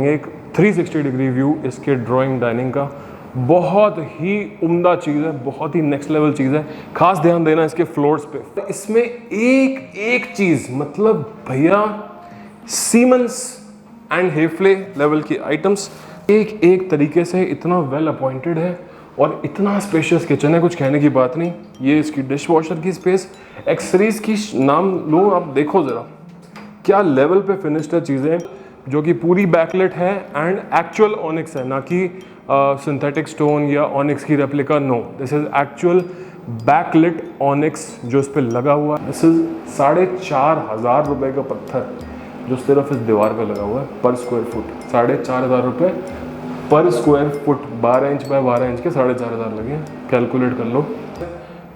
एक 360 degree view इसके drawing dining का। बहुत ही उम्दा चीज़ है, बहुत ही नेक्स्ट लेवल चीज़ है। खास ध्यान देना इसके फ्लोर्स पे। इसमें एक एक चीज़ मतलब भैया सीमेंस एंड हेफले लेवल की आइटम्स एक एक तरीके से इतना वेल अपॉइंटेड है और इतना स्पेशियस किचन है, कुछ कहने की बात नहीं। ये इसकी डिश वॉशर की स्पेस, एक्सेसरीज की नाम लो आप, देखो ज़रा क्या लेवल पे फिनिश्ड है चीज़ें, जो कि पूरी बैकलेट है एंड एक्चुअल ऑनिक्स है, ना कि सिंथेटिक स्टोन या ऑनिक्स की replica. No, this is actual backlit onyx जो इस पे लगा हुआ है। दिस इज 4,500 रुपये का पत्थर जो सिर्फ इस दीवार पे लगा हुआ है पर स्क्वायर फुट। 4,500 रुपये पर square foot, 12 inch by 12 inch के 4,500 लगे हैं। कैलकुलेट कर लो।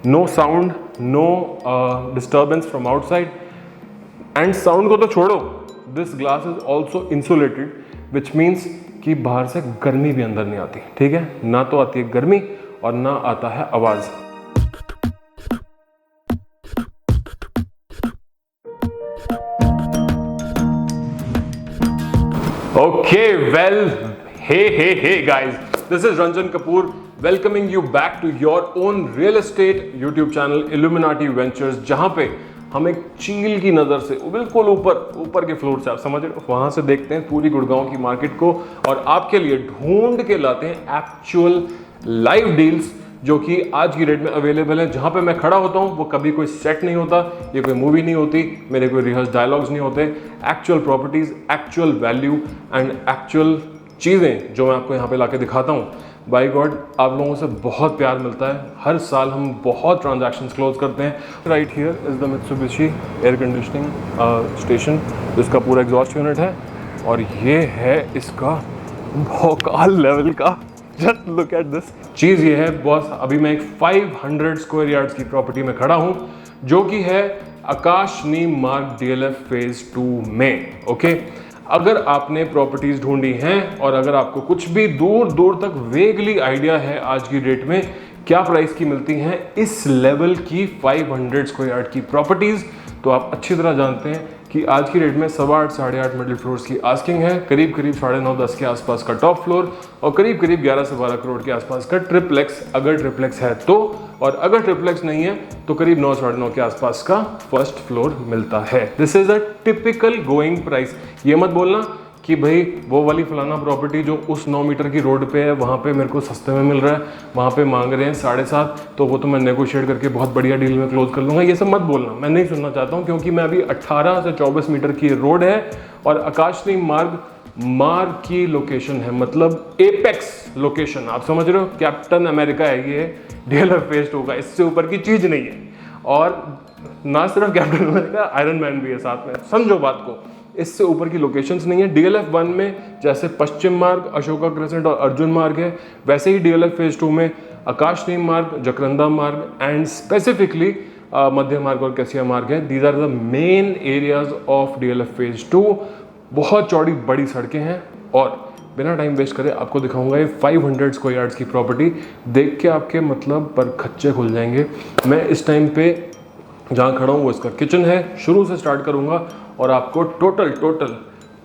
No sound, no disturbance from outside. And sound को तो छोड़ो, this glass is also insulated, which means कि बाहर से गर्मी भी अंदर नहीं आती। ठीक है, ना तो आती है गर्मी और ना आता है आवाज। Okay, well, hey guys, this is Ranjan Kapoor welcoming you back to your own real estate YouTube channel Illuminati Ventures, जहां पे हम एक चील की नज़र से बिल्कुल ऊपर के फ्लोर से, आप समझ रहे हो, वहाँ से देखते हैं पूरी गुड़गांव की मार्केट को और आपके लिए ढूंढ के लाते हैं एक्चुअल लाइव डील्स जो कि आज की डेट में अवेलेबल है। जहाँ पे मैं खड़ा होता हूँ वो कभी कोई सेट नहीं होता, ये कोई मूवी नहीं होती, मेरे कोई रिहर्स डायलॉग्स नहीं होते। Actual properties, actual value and actual चीज़ें जो मैं आपको यहाँ पे लाके दिखाता हूँ। बाय गॉड, आप लोगों से बहुत प्यार मिलता है। हर साल हम बहुत ट्रांजैक्शंस क्लोज करते हैं। Right here is the Mitsubishi air conditioning station, जिसका पूरा एग्जॉस्ट यूनिट है और ये है इसका भौकाल लेवल का। Just look at this. चीज़ ये है बॉस, अभी मैं एक 500 स्क्वायर यार्ड्स की प्रॉपर्टी में खड़ा हूँ जो कि है आकाशनी मार्ग DLF फेज 2 में। ओके, अगर आपने प्रॉपर्टीज ढूंढी हैं और अगर आपको कुछ भी दूर दूर तक वेगली आइडिया है आज की डेट में क्या प्राइस की मिलती हैं इस लेवल की 500 स्क्वायर यार्ड की प्रॉपर्टीज, तो आप अच्छी तरह जानते हैं कि आज की डेट में 8.25 साढ़े 8 मिडिल फ्लोर्स की आस्किंग है, करीब 9.5-10 के आसपास का टॉप फ्लोर और करीब 11 से 12 करोड़ के आसपास का ट्रिप्लेक्स, अगर ट्रिप्लेक्स है तो, और अगर ट्रिप्लेक्स नहीं है तो करीब 9-9.5 के आसपास का फर्स्ट फ्लोर मिलता है। This is a typical going price. ये मत बोलना कि भाई वो वाली फलाना प्रॉपर्टी जो उस 9 मीटर की रोड पे है वहाँ पे मेरे को सस्ते में मिल रहा है, वहाँ पे मांग रहे हैं 7.5, तो वो तो मैं नेगोशिएट करके बहुत बढ़िया डील में क्लोज कर लूँगा। ये सब मत बोलना, मैं नहीं सुनना चाहता हूँ, क्योंकि मैं अभी 18 से 24 मीटर की रोड है और आकाशनी मार्ग की लोकेशन है, मतलब एपेक्स लोकेशन, आप समझ रहे हो, कैप्टन अमेरिका है ये DLF फेज 2 का, इससे ऊपर की चीज़ नहीं है। और ना सिर्फ कैप्टन अमेरिका, आयरन मैन भी है साथ में, समझो बात को, इससे ऊपर की लोकेशंस नहीं है। DLF 1 में जैसे पश्चिम मार्ग, अशोका क्रेसेंट और अर्जुन मार्ग है, वैसे ही DLF फेज 2 में आकाशनी मार्ग, जकरंदा मार्ग एंड स्पेसिफिकली मध्य मार्ग और कैसिया मार्ग है। These are the main areas of DLF phase 2। बहुत चौड़ी बड़ी सड़कें हैं और बिना टाइम वेस्ट करे आपको दिखाऊंगा ये 500 स्क्वायर यार्ड्स की प्रॉपर्टी। देख के आपके मतलब पर खच्चे खुल जाएंगे। मैं इस टाइम पे जहाँ खड़ा हूँ वो इसका किचन है, शुरू से स्टार्ट करूँगा और आपको टोटल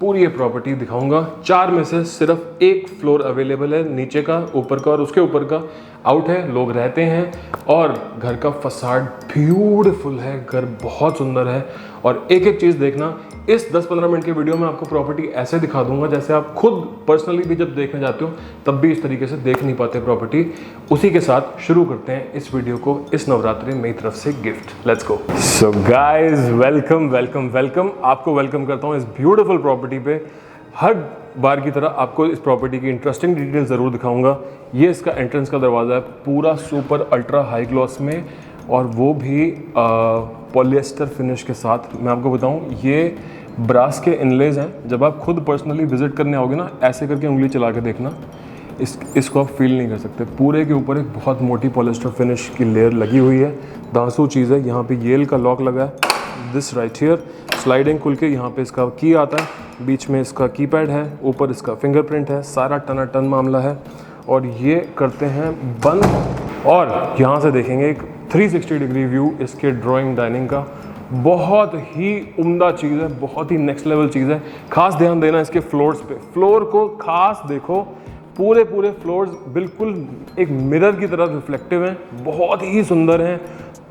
पूरी ये प्रॉपर्टी दिखाऊंगा। 4 में से सिर्फ एक फ्लोर अवेलेबल है, नीचे का, ऊपर का और उसके ऊपर का आउट है, लोग रहते हैं और घर का फसाड ब्यूटीफुल है, घर बहुत सुंदर है। और एक एक चीज़ देखना, इस 10-15 मिनट की वीडियो में आपको प्रॉपर्टी ऐसे दिखा दूंगा जैसे आप खुद पर्सनली भी जब देखने जाते हो तब भी इस तरीके से देख नहीं पाते प्रॉपर्टी। उसी के साथ शुरू करते हैं इस वीडियो को, इस नवरात्रि मेरी तरफ से gift. Let's go. So guys, welcome आपको वेलकम करता हूँ इस ब्यूटीफुल प्रॉपर्टी पे। हर बार की तरह आपको इस प्रॉपर्टी की इंटरेस्टिंग डिटेल ज़रूर दिखाऊंगा। ये इसका एंट्रेंस का दरवाज़ा है, पूरा सुपर अल्ट्रा हाई ग्लॉस में और वो भी पॉलिएस्टर फिनिश के साथ। मैं आपको बताऊं, ये ब्रास के इनलेज हैं। जब आप खुद पर्सनली विजिट करने आओगे ना, ऐसे करके उंगली चला के देखना, इसको आप फील नहीं कर सकते। पूरे के ऊपर एक बहुत मोटी पॉलिएस्टर फिनिश की लेयर लगी हुई है, दांसू चीज़ है। यहाँ पे येल का लॉक लगा है, दिस राइट हियर, स्लाइडिंग खुल के यहाँ पे इसका की आता है, बीच में इसका कीपैड है, ऊपर इसका फिंगरप्रिंट है, सारा टनाटन मामला है। और ये करते हैं बंद और यहाँ से देखेंगे एक 360 डिग्री व्यू इसके ड्राइंग डाइनिंग का। बहुत ही उम्दा चीज़ है, बहुत ही नेक्स्ट लेवल चीज़ है। खास ध्यान देना इसके फ्लोर्स पे, फ्लोर को खास देखो, पूरे पूरे फ्लोर्स बिल्कुल एक मिरर की तरह रिफ्लेक्टिव हैं, बहुत ही सुंदर हैं,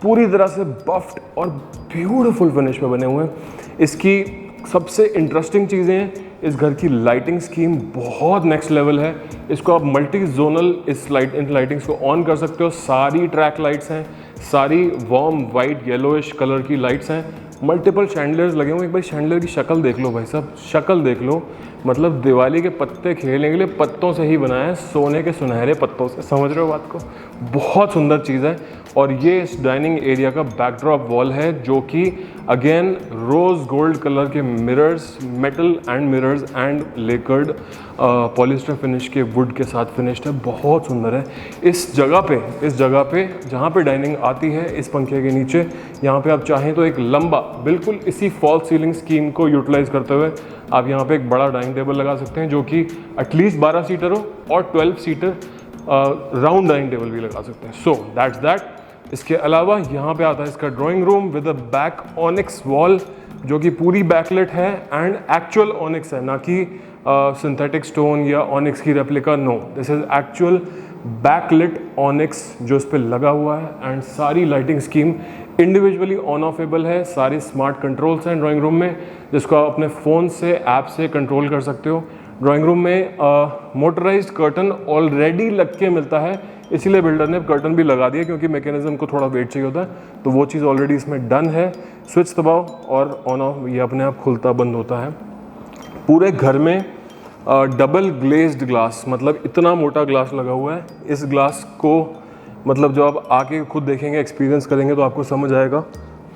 पूरी तरह से बफ्ड और ब्यूटीफुल फिनिश पे बने हुए हैं। इसकी सबसे इंटरेस्टिंग चीज़ें हैं, इस घर की लाइटिंग स्कीम बहुत नेक्स्ट लेवल है। इसको आप मल्टी जोनल इन लाइटिंग्स को ऑन कर सकते हो। सारी ट्रैक लाइट्स हैं, सारी वार्म वाइट येलोइश कलर की लाइट्स हैं, मल्टीपल शैंडलर्स लगे हुए हैं। एक बार शैंडलर की शक्ल देख लो भाई साहब, शक्ल देख लो, मतलब दिवाली के पत्ते खेलने के लिए पत्तों से ही बनाया है, सोने के सुनहरे पत्तों से, समझ रहे हो बात को। बहुत सुंदर चीज़ है। और ये इस डाइनिंग एरिया का बैकड्रॉप वॉल है, जो कि अगेन रोज़ गोल्ड कलर के mirrors, metal and mirrors and lacquered polyester finish के वुड के साथ फिनिश्ड है, बहुत सुंदर है। इस जगह पे जहाँ पे डाइनिंग आती है, इस पंखे के नीचे, यहाँ पे आप चाहें तो एक लंबा, बिल्कुल इसी फॉल सीलिंग स्कीम को यूटिलाइज करते हुए आप यहाँ पे एक बड़ा डाइनिंग टेबल लगा सकते हैं, जो कि एटलीस्ट 12 सीटर हो, और 12 सीटर राउंड डाइनिंग टेबल भी लगा सकते हैं। So that's that. इसके अलावा यहाँ पे आता है इसका drawing room with a back onyx wall, जो कि पूरी बैकलेट है एंड एक्चुअल ऑनिक्स है, ना कि सिंथेटिक स्टोन या ऑनिक्स की replica. No, this is actual backlit onyx जो इस पर लगा हुआ है। एंड सारी lighting scheme individually on offable है। सारी स्मार्ट कंट्रोल्स हैं ड्राइंग रूम में, जिसको आप अपने फ़ोन से, ऐप से कंट्रोल कर सकते हो। ड्राइंग रूम में मोटराइज्ड कर्टन ऑलरेडी लग के मिलता है, इसीलिए बिल्डर ने कर्टन भी लगा दिया, क्योंकि मैकेनिज्म को थोड़ा वेट चाहिए होता है, तो वो चीज़ ऑलरेडी इसमें डन है। स्विच दबाओ और ऑन ऑफ, ये अपने आप खुलता बंद होता है। पूरे घर में डबल ग्लेज्ड ग्लास, मतलब इतना मोटा ग्लास लगा हुआ है। इस ग्लास को मतलब जो आप आके खुद देखेंगे, एक्सपीरियंस करेंगे, तो आपको समझ आएगा,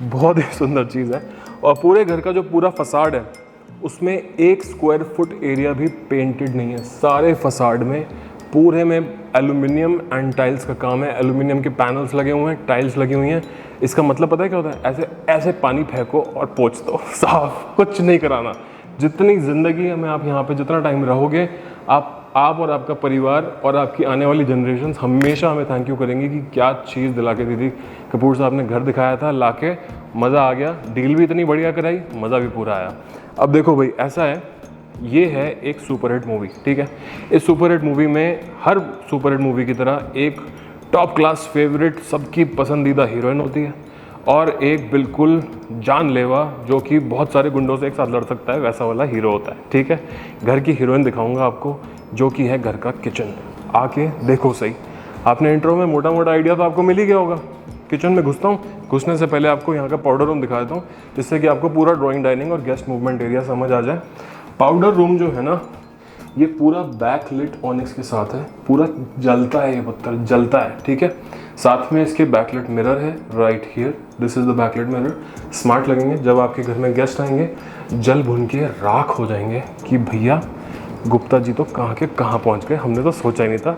बहुत ही सुंदर चीज़ है। और पूरे घर का जो पूरा फसाड है, उसमें 1 स्क्वायर फुट एरिया भी पेंटेड नहीं है। सारे फसाड में पूरे में एल्यूमिनियम एंड टाइल्स का काम है। एल्यूमिनियम के पैनल्स लगे हुए हैं, टाइल्स लगी हुई हैं। इसका मतलब पता है क्या होता है? ऐसे ऐसे पानी फेंको और पोंछ दो, साफ, कुछ नहीं कराना। जितनी ज़िंदगी में आप यहाँ पे जितना टाइम रहोगे, आप और आपका परिवार और आपकी आने वाली जनरेशन हमेशा हमें थैंक यू करेंगे कि क्या चीज़ दिला के दी थी। कपूर साहब ने घर दिखाया था लाके, मज़ा आ गया, डील भी इतनी बढ़िया कराई, मज़ा भी पूरा आया। अब देखो भाई, ऐसा है, ये है एक सुपरहिट मूवी, ठीक है। इस सुपरहिट मूवी में, हर सुपरहिट मूवी की तरह, एक टॉप क्लास फेवरेट, सबकी पसंदीदा हीरोइन होती है, और एक बिल्कुल जानलेवा जो कि बहुत सारे गुंडों से एक साथ लड़ सकता है, वैसा वाला हीरो होता है, ठीक है। घर की हीरोइन दिखाऊंगा आपको, जो कि है घर का किचन। आके देखो सही, आपने इंट्रो में मोटा मोटा आइडिया तो आपको मिल ही गया होगा। किचन में घुसता हूँ, घुसने से पहले आपको यहाँ का पाउडर रूम दिखा देता हूँ, जिससे कि आपको पूरा ड्राइंग, डाइनिंग और गेस्ट मूवमेंट एरिया समझ आ जाए। पाउडर रूम जो है ना, ये पूरा बैकलिट ऑनिक्स के साथ है, पूरा जलता है, ये पत्थर जलता है, ठीक है। साथ में इसके बैकलिट मिरर है, right here, this is the backlit mirror. Smart लगेंगे, जब आपके घर में गेस्ट आएंगे, जल भुन के राख हो जाएंगे कि भैया गुप्ता जी तो कहाँ के कहाँ पहुँच गए, हमने तो सोचा ही नहीं था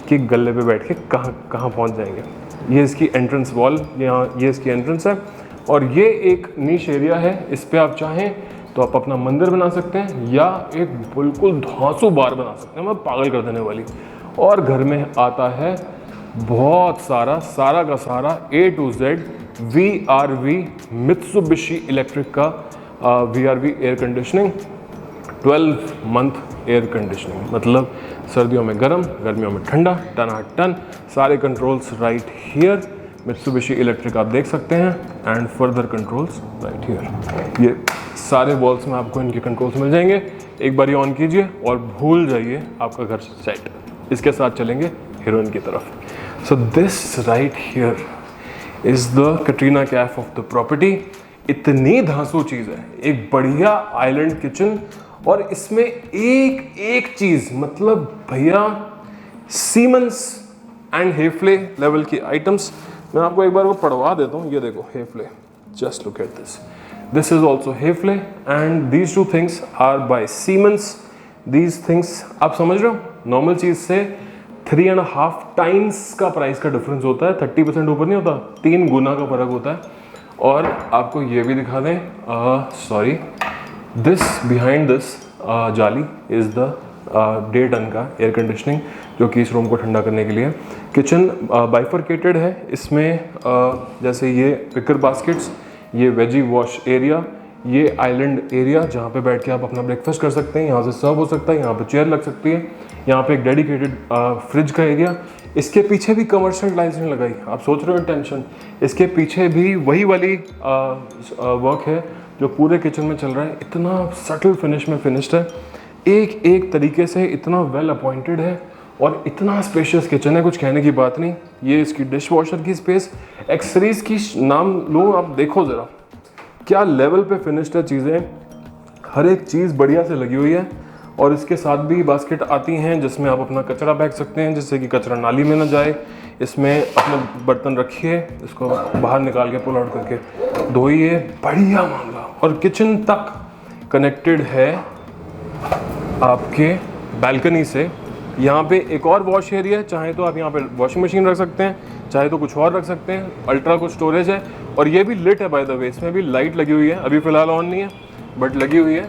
कि गले पे बैठ के कहाँ कहाँ पहुँच जाएंगे। ये इसकी एंट्रेंस वॉल, यहाँ ये इसकी एंट्रेंस है, और ये एक नीश एरिया है। इस पर आप चाहें तो आप अपना मंदिर बना सकते हैं, या एक बिल्कुल धांसू बार बना सकते हैं, मैं पागल कर देने वाली। और घर में आता है बहुत सारा का सारा A to Z VRV Mitsubishi electric का VRV air conditioning, 12 month air conditioning, मतलब सर्दियों में गर्म, गर्मियों में ठंडा, टन सारे controls right here. Mitsubishi electric आप देख सकते हैं, and further controls right here. ये सारे वॉल्स में आपको इनके कंट्रोल्स मिल जाएंगे। एक बार ये ऑन कीजिए और भूल जाइए, आपका घर सेट। इसके साथ चलेंगे हीरोइन की तरफ। So this right here is the Katrina Kaif of the property. इतनी धांसू चीज़ है, एक बढ़िया आइलैंड किचन, और इसमें एक चीज़, मतलब भैया सीमेंस एंड हेफले लेवल की आइटम्स। मैं आपको एक बार वो पढ़वा देता हूँ, ये देखो Hafele, just look at this, this is also Hafele, and these two things are by Siemens. दीज थिंग्स आप समझ रहे हो, नॉर्मल चीज़ से 3.5 टाइम्स का प्राइस का डिफरेंस होता है, 30% ऊपर नहीं होता, 3 गुना का फर्क होता है। और आपको ये भी दिखा दें, सॉरी, दिस बिहाइंड दिस जाली इज़ द 1.5 टन का एयर कंडीशनिंग, जो कि इस रूम को ठंडा करने के लिए। किचन बाइफरकेटेड है, इसमें जैसे ये पिकर बास्केट्स, ये वेजी वॉश एरिया, ये आइलैंड एरिया जहाँ पे बैठ के आप अपना ब्रेकफास्ट कर सकते हैं, यहाँ से सर्व हो सकता है, यहाँ पे चेयर लग सकती है, यहाँ पे एक डेडिकेटेड फ्रिज का एरिया। इसके पीछे भी कमर्शियल टाइल्स नहीं लगाई, आप सोच रहे हो टेंशन, इसके पीछे भी वही वाली वर्क है जो पूरे किचन में चल रहा है। इतना सटल फिनिश में फिनिश्ड है, एक एक तरीके से इतना वेल अपॉइंटेड है और इतना स्पेशियस किचन है, कुछ कहने की बात नहीं। ये इसकी डिश वॉशर की स्पेस, एक्सेसरीज की नाम लो आप, देखो ज़रा क्या लेवल पे फिनिश्ड है चीज़ें, हर एक चीज़ बढ़िया से लगी हुई है। और इसके साथ भी बास्केट आती हैं जिसमें आप अपना कचरा फेंक सकते हैं, जिससे कि कचरा नाली में ना जाए। इसमें अपने बर्तन रखिए, इसको बाहर निकाल के पुल आउट करके धोइए, बढ़िया मामला। और किचन तक कनेक्टेड है आपके बालकनी से। यहाँ पे एक और वॉश एरिया है, चाहे तो आप यहाँ पे वॉशिंग मशीन रख सकते हैं, चाहे तो कुछ और रख सकते हैं। अल्ट्रा कुछ स्टोरेज है और ये भी लिट है बाय द वे, इसमें भी लाइट लगी हुई है, अभी फिलहाल ऑन नहीं है बट लगी हुई है।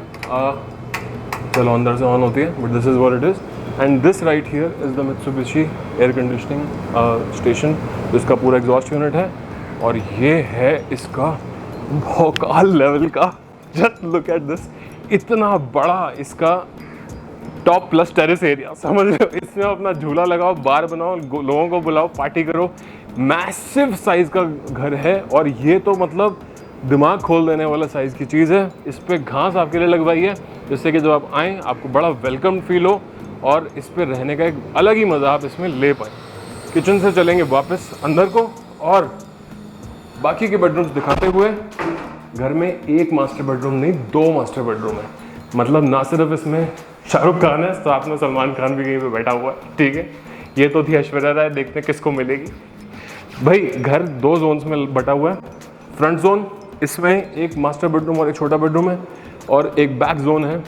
चलो अंदर से ऑन होती है, but this is what it is. And this right here is the Mitsubishi air conditioning station, जिसका पूरा एग्जॉस्ट यूनिट है। और ये है इसका भौकाल लेवल का, जस्ट लुक एट दिस, इतना बड़ा इसका टॉप प्लस टेरेस एरिया, समझ रहे हो। इसमें अपना झूला लगाओ, बार बनाओ, लोगों को बुलाओ, पार्टी करो। मैसिव साइज़ का घर है और ये तो मतलब दिमाग खोल देने वाला साइज़ की चीज़ है। इस पर घास आपके लिए लगवाई है, जिससे कि जब आप आएँ आपको बड़ा वेलकम फील हो और इस पर रहने का एक अलग ही मज़ा आप इसमें ले पाएँ। किचन से चलेंगे वापस अंदर को और बाकी के बेडरूम्स दिखाते हुए। घर में एक मास्टर बेडरूम नहीं, 2 मास्टर बेडरूम है। मतलब ना सिर्फ इसमें शाहरुख खान है, साथ में सलमान खान भी कहीं पे बैठा हुआ है, ठीक है। ये तो थी ऐश्वर्या राय, देखते हैं किसको मिलेगी। भाई घर 2 जोन्स में बटा हुआ है। फ्रंट जोन, इसमें एक मास्टर बेडरूम और एक छोटा बेडरूम है, और एक बैक जोन है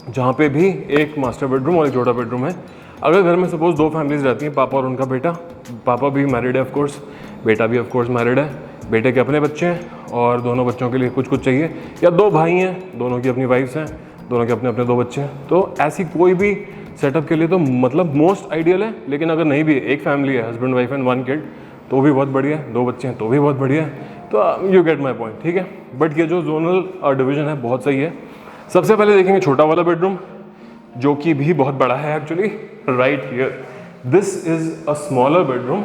जहाँ पे भी एक मास्टर बेडरूम और एक छोटा बेडरूम है। अगर घर में सपोज 2 फैमिलीज रहती हैं, पापा और उनका बेटा, पापा भी मैरिड है ऑफ कोर्स, बेटा भी ऑफ कोर्स मैरिड है, बेटे के अपने बच्चे हैं और दोनों बच्चों के लिए कुछ कुछ चाहिए, या 2 भाई हैं, दोनों की अपनी वाइफ्स हैं, दोनों के अपने अपने 2 बच्चे हैं, तो ऐसी कोई भी सेटअप के लिए तो मतलब मोस्ट आइडियल है। लेकिन अगर नहीं भी है, एक फैमिली है, हस्बैंड वाइफ एंड 1 किड, तो भी बहुत बढ़िया है, 2 बच्चे हैं तो भी बहुत बढ़िया है। तो यू गेट माई पॉइंट, ठीक है। बट ये जो जोनल डिवीजन है बहुत सही है। सबसे पहले देखेंगे छोटा वाला बेडरूम, जो कि भी बहुत बड़ा है actually. Right here this is a smaller bedroom.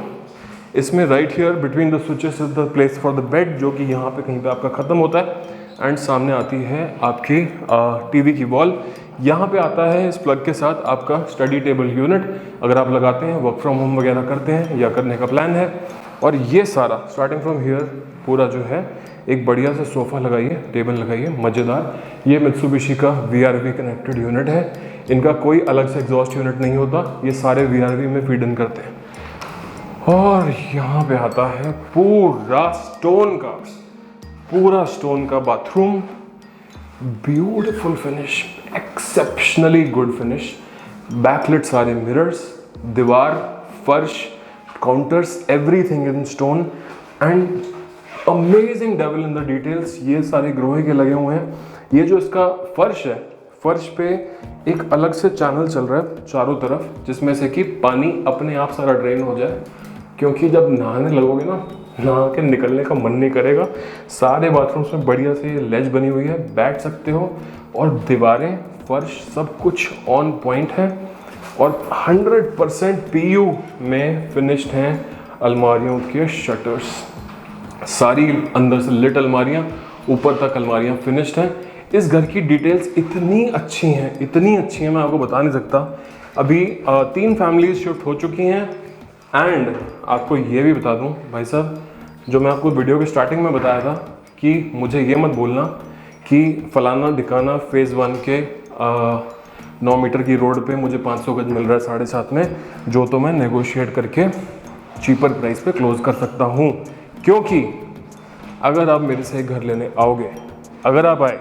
इसमें right here between the switches is the place for the bed, जो कि यहाँ पे कहीं पे आपका ख़त्म होता है। एंड सामने आती है आपकी टीवी की वॉल। यहाँ पे आता है इस प्लग के साथ आपका स्टडी टेबल यूनिट, अगर आप लगाते हैं, वर्क फ्रॉम होम वगैरह करते हैं या करने का प्लान है। और ये सारा स्टार्टिंग फ्रॉम हियर पूरा जो है एक बढ़िया सा सोफ़ा लगाइए, टेबल लगाइए मज़ेदार। ये मित्सुबिशी का VRV कनेक्टेड यूनिट है। इनका कोई अलग से एग्जॉस्ट यूनिट नहीं होता, ये सारे VRV में फीड इन करते हैं। और यहाँ पे आता है पूरा स्टोन का bathroom, beautiful finish, exceptionally good finish, backlit सारे मिरर्स, दीवार, फर्श, counters, everything in stone and amazing devil in the details. ये सारे ग्रोहे के लगे हुए हैं। ये जो इसका फर्श है, फर्श पे एक अलग से चैनल चल रहा है चारों तरफ, जिसमें से कि पानी अपने आप सारा ड्रेन हो जाए, क्योंकि जब नहाने लगोगे ना, नहा के निकलने का मन नहीं करेगा। सारे बाथरूम्स में बढ़िया से लेज बनी हुई है, बैठ सकते हो, और दीवारें, फर्श सब कुछ ऑन पॉइंट है और 100% PU में फिनिश्ड हैं। अलमारियों के शटर्स सारी अंदर से लिट अलमारियाँ, ऊपर तक अलमारियाँ फिनिश्ड हैं। इस घर की डिटेल्स इतनी अच्छी हैं, मैं आपको बता नहीं सकता। अभी 3 फैमिलीज शिफ्ट हो चुकी हैं। एंड आपको ये भी बता दूं भाई साहब, जो मैं आपको वीडियो के स्टार्टिंग में बताया था कि मुझे ये मत बोलना कि फलाना ढिकाना फेज़ 1 के 9 मीटर की रोड पे मुझे 500 गज मिल रहा है 7.5 में, जो तो मैं नेगोशिएट करके चीपर प्राइस पे क्लोज कर सकता हूँ। क्योंकि अगर आप मेरे से एक घर लेने आओगे, अगर आप आए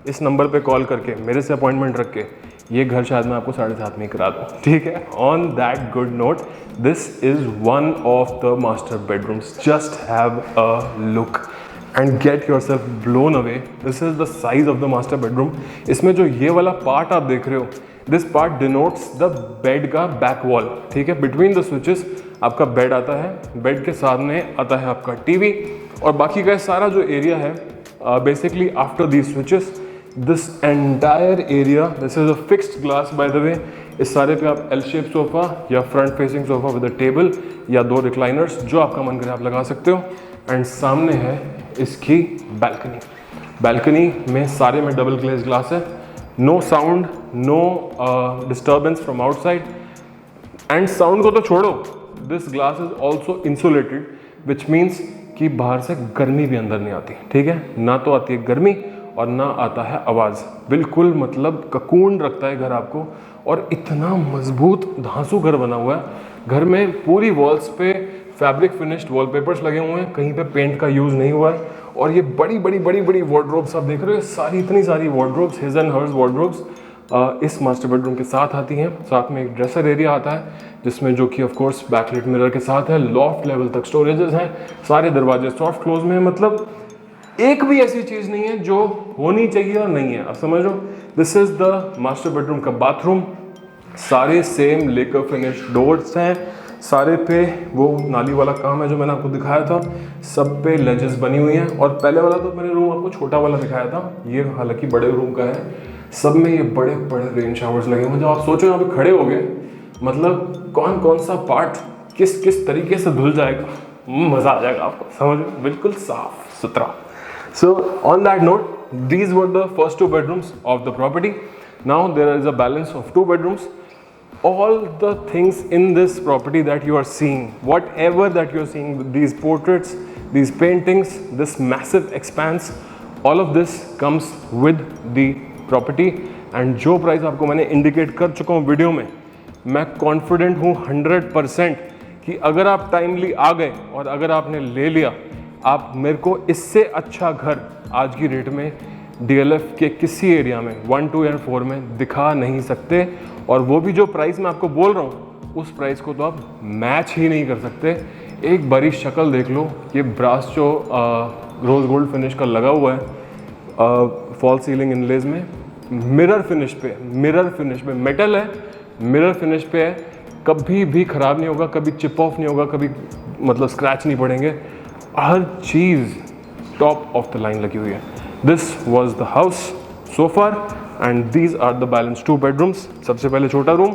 इस नंबर पे कॉल करके मेरे से अपॉइंटमेंट रख के, ये घर शायद मैं आपको 7.5 में ही करा दूँ, ठीक है। On that good note, this is one of the master bedrooms. Just have a look and get your self blown away. This is the size of the master bedroom. इसमें जो ये वाला पार्ट आप देख रहे हो, this part denotes the bed का back wall, ठीक है। बिटवीन द स्विचेस आपका बेड आता है, बेड के सामने आता है आपका टीवी, और बाकी का सारा जो एरिया है basically after these switches, this entire area, this is a fixed glass by the way. इस सारे पे आप एल शेप सोफ़ा या front facing sofa with a table या 2 रिक्लाइनर्स, जो आपका मन करे आप लगा सकते हो। एंड सामने है इसकी बैल्कनी। बैल्कनी में सारे में डबल ग्लेज ग्लास है, no sound, no disturbance from outside. And sound को तो छोड़ो, this glass is also insulated, which means कि बाहर से गर्मी भी अंदर नहीं आती, ठीक है। ना तो आती है गर्मी और ना आता है आवाज़, बिल्कुल मतलब ककून रखता है घर आपको। और इतना मजबूत धांसू घर बना हुआ है। घर में पूरी वॉल्स पे फैब्रिक फिनिश्ड वॉलपेपर्स लगे हुए हैं, कहीं पे पेंट का यूज़ नहीं हुआ है। और ये बड़ी बड़ी बड़ी बड़ी वार्डरोब्स आप देख रहे हो, सारी इतनी सारी wardrobes, his and hers wardrobes इस मास्टर बेडरूम के साथ आती हैं। साथ में एक ड्रेसर एरिया आता है जिसमें जो कि ऑफ कोर्स बैकलाइट मिरर के साथ है। लॉफ्ट लेवल तक स्टोरेजेस हैं, सारे दरवाजे सॉफ्ट क्लोज में हैं। मतलब एक भी ऐसी चीज़ नहीं है जो होनी चाहिए और नहीं है, आप समझ लो। This is the master bedroom का बाथरूम। सारे सेम लेकर फिनिश डोर्स हैं, सारे पे वो नाली वाला काम है जो मैंने आपको दिखाया था, सब पे लेजेस बनी हुई हैं। और पहले वाला तो मैंने रूम आपको छोटा वाला दिखाया था, ये हालांकि बड़े रूम का है। सब में ये बड़े बड़े रेन शावर्स लगे हुए हैं। जब आप सोचो यहाँ पे खड़े हो गए, मतलब कौन कौन सा पार्ट किस किस तरीके से धुल जाएगा, मज़ा आ जाएगा आपको, समझ, बिल्कुल साफ सुथरा। So on that note, these were the first 2 bedrooms of the property. Now there is a balance of 2 bedrooms. All the things in this property that you are seeing, whatever that you are seeing, these portraits, these paintings, this massive expanse, all of this comes with the property. And जो price आपको मैंने indicate कर चुका हूँ video में, मैं confident हूँ 100% कि अगर आप टाइमली आ गए और अगर आपने ले लिया, आप मेरे को इससे अच्छा घर आज की डेट में डीएलएफ के किसी एरिया में 1, 2 या 4 में दिखा नहीं सकते। और वो भी जो प्राइस मैं आपको बोल रहा हूँ, उस प्राइस को तो आप मैच ही नहीं कर सकते। एक बारी शक्ल देख लो, ये ब्रास जो रोज गोल्ड फिनिश का लगा हुआ है फॉल सीलिंग इनलेज में, मिरर फिनिश पे मेटल है, मिरर फिनिश पे है, कभी भी ख़राब नहीं होगा, कभी चिप ऑफ नहीं होगा, कभी मतलब स्क्रैच नहीं पड़ेंगे। हर चीज़ टॉप ऑफ द लाइन लगी हुई है। This was the house so far and these are the balance 2 bedrooms. सबसे पहले छोटा room,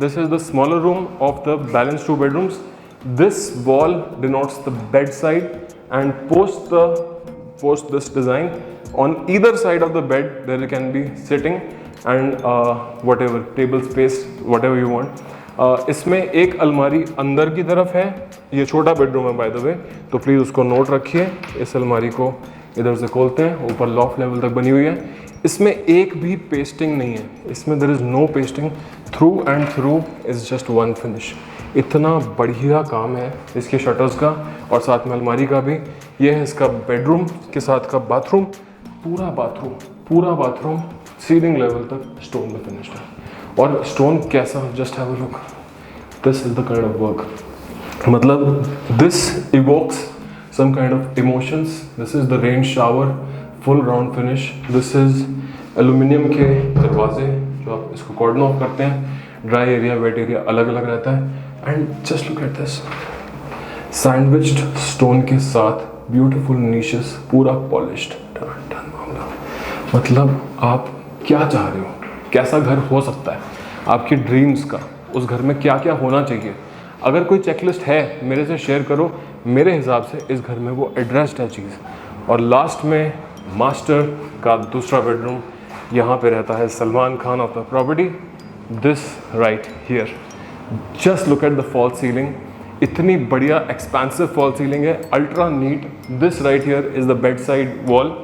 this is the smaller room of the balance 2 bedrooms. This wall denotes the bed side and post this design on either side of the bed there can be sitting and whatever table space whatever you want. इसमें एक अलमारी अंदर की तरफ है, ये छोटा bedroom है बाय द वे, तो प्लीज़ उसको नोट रखिए। इस अलमारी को इधर से खोलते हैं, ऊपर लॉफ्ट लेवल तक बनी हुई है। इसमें एक भी पेस्टिंग नहीं है, इसमें there is no pasting, through and through is just 1 finish. इतना बढ़िया काम है इसके शटर्स का और साथ में अलमारी का भी। ये है इसका बेडरूम के साथ का बाथरूम, पूरा बाथरूम सीलिंग लेवल तक स्टोन में फिनिश्ड है। और स्टोन कैसा, just have a look, this is the kind of work, मतलब this evokes some kind of emotions. This is the rain shower, full round finish. This is aluminium के दरवाजे जो आप इसको कॉर्डन ऑफ करते हैं, ड्राई एरिया वेट एरिया अलग अलग रहता है। And just look at this, sandwiched stone के साथ ब्यूटीफुल नीशेस, पूरा पॉलिश्ड मामला। मतलब आप क्या चाह रहे हो, कैसा घर हो सकता है आपकी ड्रीम्स का, उस घर में क्या क्या होना चाहिए। अगर कोई चेकलिस्ट है मेरे से शेयर करो, मेरे हिसाब से इस घर में वो एड्रेस्ड है चीज़। और लास्ट में मास्टर का दूसरा बेडरूम, यहाँ पे रहता है Salman Khan of the property, this right here. Just look at the false ceiling, इतनी बढ़िया एक्सपेंसिव फॉल सीलिंग है, ultra neat. This right here is the bed side wall.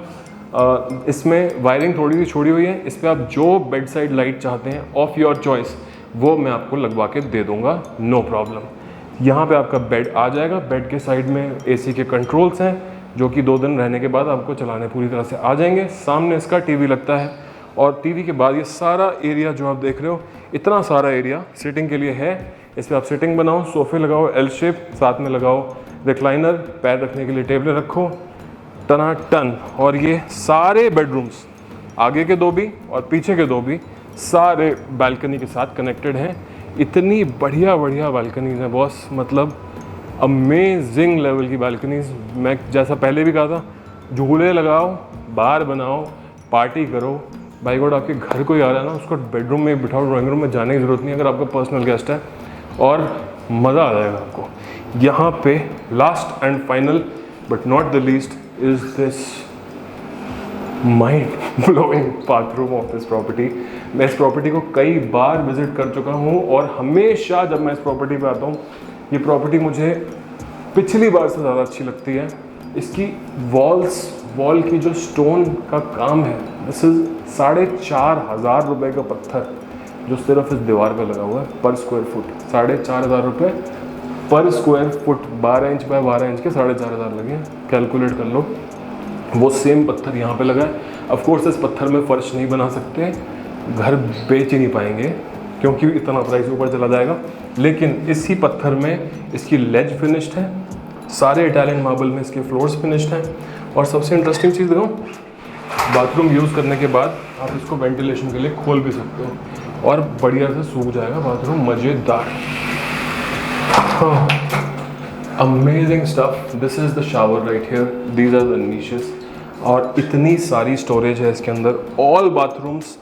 इसमें वायरिंग थोड़ी सी छोड़ी हुई है, इस पर आप जो बेड साइड लाइट चाहते हैं ऑफ योर चॉइस वो मैं आपको लगवा के दे दूंगा, नो प्रॉब्लम। यहाँ पे आपका बेड आ जाएगा, बेड के साइड में एसी के कंट्रोल्स हैं जो कि 2 दिन रहने के बाद आपको चलाने पूरी तरह से आ जाएंगे। सामने इसका टीवी लगता है और टीवी के बाद ये सारा एरिया जो आप देख रहे हो, इतना सारा एरिया सिटिंग के लिए है। इस पर आप सिटिंग बनाओ, सोफे लगाओ एल शेप, साथ में लगाओ रिक्लाइनर, पैर रखने के लिए टेबल रखो, टनाटन। और ये सारे बेडरूम्स, आगे के 2 भी और पीछे के 2 भी, सारे बालकनी के साथ कनेक्टेड हैं। इतनी बढ़िया बढ़िया बालकनीज हैं बॉस, मतलब अमेजिंग लेवल की बालकनीज। मैं जैसा पहले भी कहा था, झूले लगाओ, बार बनाओ, पार्टी करो। बाई गॉड आपके घर कोई आ रहा है ना, उसको बेडरूम में बिठाओ, ड्राइंग रूम में जाने की ज़रूरत नहीं अगर आपका पर्सनल गेस्ट है, और मज़ा आ जाएगा आपको। यहाँ पे last and final but not the least is this mind blowing bathroom of this property. मैं इस प्रॉपर्टी को कई बार विजिट कर चुका हूँ और हमेशा जब मैं इस प्रॉपर्टी पे आता हूँ, ये प्रॉपर्टी मुझे पिछली बार से ज़्यादा अच्छी लगती है। इसकी वॉल की जो स्टोन का काम है, दिस इज़ 4,500 रुपये का पत्थर जो सिर्फ इस दीवार पे लगा हुआ है पर स्क्वायर फुट। 4,500 रुपये पर square foot, 12 inch by 12 inch के 4,500 लगे हैं, कैलकुलेट कर लो। वो सेम पत्थर यहाँ पे लगा है। ऑफकोर्स इस पत्थर में फर्श नहीं बना सकते, घर बेच ही नहीं पाएंगे क्योंकि इतना प्राइस ऊपर चला जाएगा, लेकिन इसी पत्थर में इसकी लेज फिनिश्ड है, सारे इटालियन मार्बल में इसके फ्लोर्स फिनिश्ड हैं। और सबसे इंटरेस्टिंग चीज़ देखो, बाथरूम यूज़ करने के बाद आप इसको वेंटिलेशन के लिए खोल भी सकते हो और बढ़िया से सूख जाएगा बाथरूम, मज़ेदार। Amazing stuff. This is the shower right here, these are the niches, और इतनी सारी स्टोरेज है इसके अंदर। All bathrooms,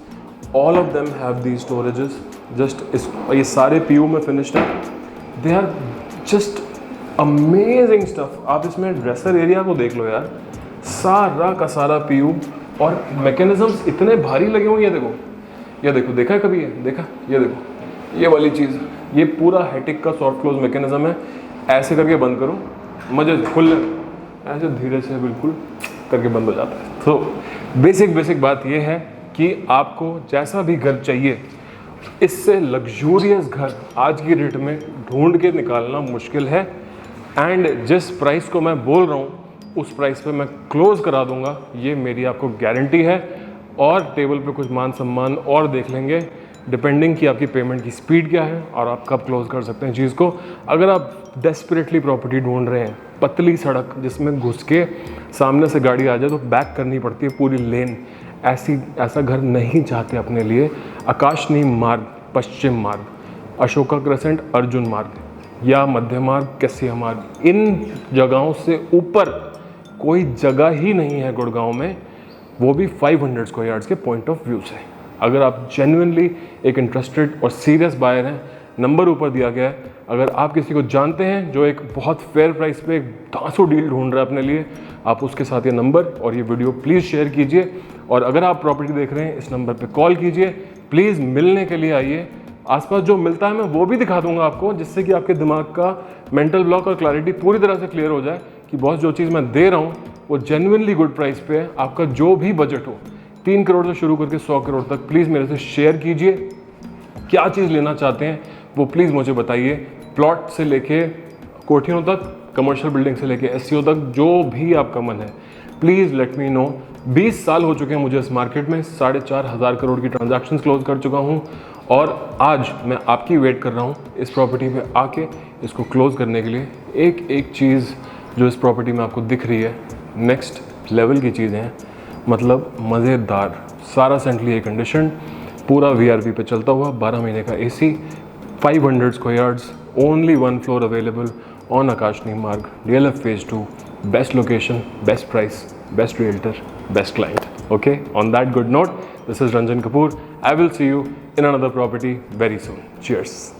all of them have the storages. Just इस ये सारे पीयू में फिनिश्ड है। They are just amazing stuff. आप इसमें ड्रेसर एरिया को देख लो यार, सारा का सारा पीयू, और मैकेनिज्म्स इतने भारी लगे हुए। ये देखो देखा है कभी? ये देखा, ये देखो ये वाली चीज़, ये पूरा हेटिक का सॉफ्ट क्लोज मैकेनिज्म है। ऐसे करके बंद करो, मजे से खुल, ऐसे धीरे से बिल्कुल करके बंद हो जाता है। तो बेसिक बात ये है कि आपको जैसा भी घर चाहिए, इससे लग्जूरियस घर आज की डेट में ढूंढ के निकालना मुश्किल है। एंड जिस प्राइस को मैं बोल रहा हूँ उस प्राइस पे मैं क्लोज़ करा दूंगा, ये मेरी आपको गारंटी है। और टेबल पे कुछ मान सम्मान और देख लेंगे, डिपेंडिंग कि आपकी पेमेंट की स्पीड क्या है और आप कब क्लोज़ कर सकते हैं चीज़ को। अगर आप डेस्परेटली प्रॉपर्टी ढूंढ रहे हैं, पतली सड़क जिसमें घुस के सामने से गाड़ी आ जाए तो बैक करनी पड़ती है पूरी लेन, ऐसा घर नहीं चाहते अपने लिए, आकाशनी मार्ग, पश्चिम मार्ग, अशोका क्रेसेंट, अर्जुन मार्ग या मध्य मार्ग, कैसिया मार्ग, इन जगहों से ऊपर कोई जगह ही नहीं है गुड़गांव में, वो भी 500 स्क्वायर यार्ड्स के पॉइंट ऑफ व्यू से। अगर आप जेन्युइनली एक इंटरेस्टेड और सीरियस बायर हैं, नंबर ऊपर दिया गया है। अगर आप किसी को जानते हैं जो एक बहुत फेयर प्राइस पे एक धांसू डील ढूंढ रहा है अपने लिए, आप उसके साथ ये नंबर और ये वीडियो प्लीज़ शेयर कीजिए। और अगर आप प्रॉपर्टी देख रहे हैं, इस नंबर पे कॉल कीजिए, प्लीज़ मिलने के लिए आइए। आसपास जो मिलता है मैं वो भी दिखा दूंगा आपको, जिससे कि आपके दिमाग का मेंटल ब्लॉक और क्लैरिटी पूरी तरह से क्लियर हो जाए कि बॉस जो चीज़ मैं दे रहा हूँ वो जेन्युइनली गुड प्राइस पे है। आपका जो भी बजट हो, 3 करोड़ से शुरू करके 100 करोड़ तक, प्लीज़ मेरे से शेयर कीजिए। क्या चीज़ लेना चाहते हैं वो प्लीज़ मुझे बताइए। प्लॉट से लेके कोठियों तक, कमर्शियल बिल्डिंग से लेके एससीओ तक, जो भी आपका मन है प्लीज़ लेट मी नो। 20 साल हो चुके हैं मुझे इस मार्केट में, 4,500 करोड़ की ट्रांजैक्शंस क्लोज कर चुका हूँ, और आज मैं आपकी वेट कर रहा हूँ इस प्रॉपर्टी पे आके इसको क्लोज करने के लिए। एक एक चीज़ जो इस प्रॉपर्टी में आपको दिख रही है, नेक्स्ट लेवल की चीज़ें हैं, मतलब मज़ेदार, सारा सेंट्रली एयर कंडीशन, पूरा वीआरपी पे चलता हुआ, 12 महीने का AC, 500 square yards, only 1 floor available on Akashneem Marg, DLF Phase 2, best location, best price, best realtor, best client. Okay, on that good note, this is Ranjan Kapoor. I will see you in another property very soon. Cheers.